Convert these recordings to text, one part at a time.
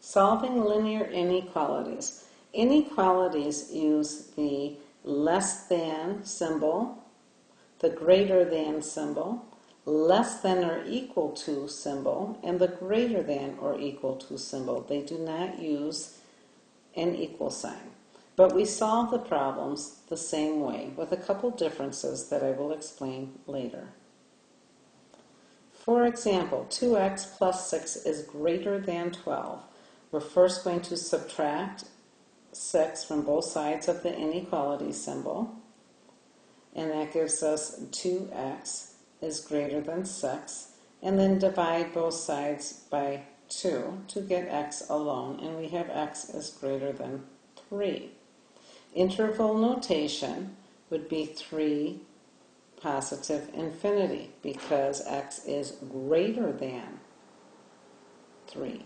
Solving linear inequalities. Inequalities use the less than symbol, the greater than symbol, less than or equal to symbol, and the greater than or equal to symbol. They do not use an equal sign. But we solve the problems the same way with a couple differences that I will explain later. For example, 2x plus 6 is greater than 12. We're first going to subtract 6 from both sides of the inequality symbol, and that gives us 2x is greater than 6, and then divide both sides by 2 to get x alone, and we have x is greater than 3. Interval notation would be 3 positive infinity because x is greater than 3.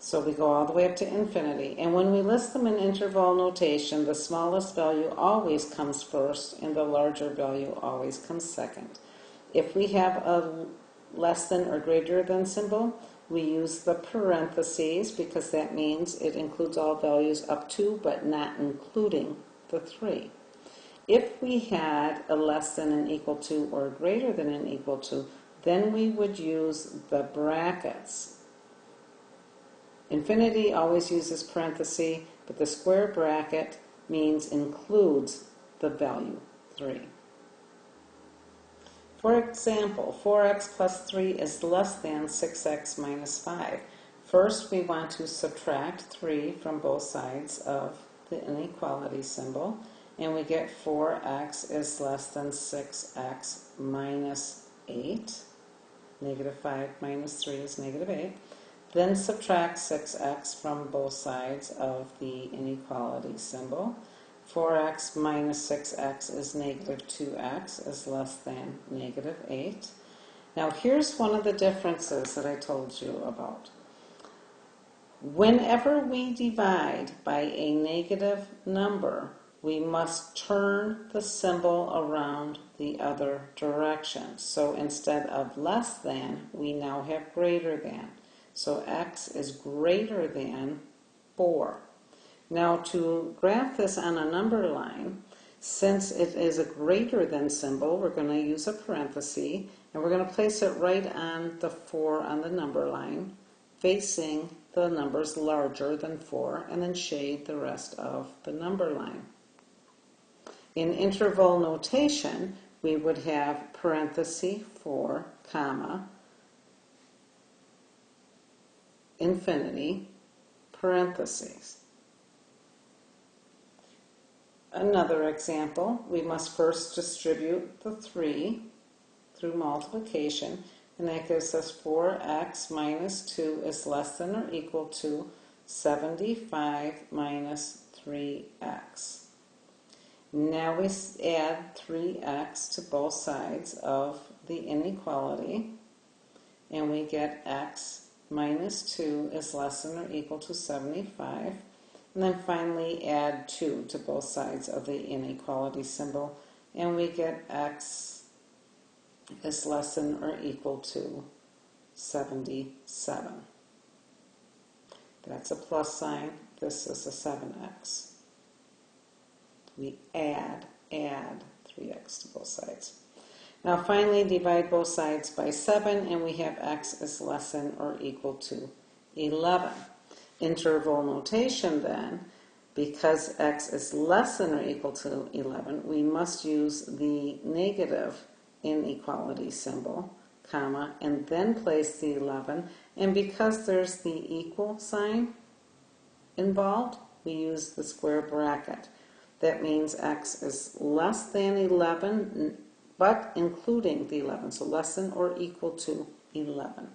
So we go all the way up to infinity, and when we list them in interval notation, the smallest value always comes first and the larger value always comes second. If we have a less than or greater than symbol, we use the parentheses because that means it includes all values up to but not including the 3. If we had a less than and equal to or greater than and equal to, then we would use the brackets. Infinity always uses parenthesis, but the square bracket means includes the value 3. For example, 4x plus 3 is less than 6x minus 5. First, we want to subtract 3 from both sides of the inequality symbol, and we get 4x is less than 6x minus 8. Negative 5 minus 3 is negative 8. Then subtract 6x from both sides of the inequality symbol. 4x minus 6x is negative 2x is less than negative 8. Now here's one of the differences that I told you about. Whenever we divide by a negative number, we must turn the symbol around the other direction. So instead of less than, we now have greater than. So x is greater than 4. Now to graph this on a number line, since it is a greater than symbol, we're going to use a parenthesis, and we're going to place it right on the 4 on the number line, facing the numbers larger than 4, and then shade the rest of the number line. In interval notation, we would have parenthesis 4, comma, infinity, parentheses. Another example, we must first distribute the 3 through multiplication, and that gives us 4x minus 2 is less than or equal to 75 minus 3x. Now we add 3x to both sides of the inequality, and we get x minus 2 is less than or equal to 75. And then finally add 2 to both sides of the inequality symbol, and we get x is less than or equal to 77. That's a plus sign. This is a 7x. We add 3x to both sides. Now finally divide both sides by 7, and we have x is less than or equal to 11. Interval notation then, because x is less than or equal to 11, we must use the negative inequality symbol, comma, and then place the 11. And because there's the equal sign involved, we use the square bracket. That means x is less than 11, but including the 11, so less than or equal to 11.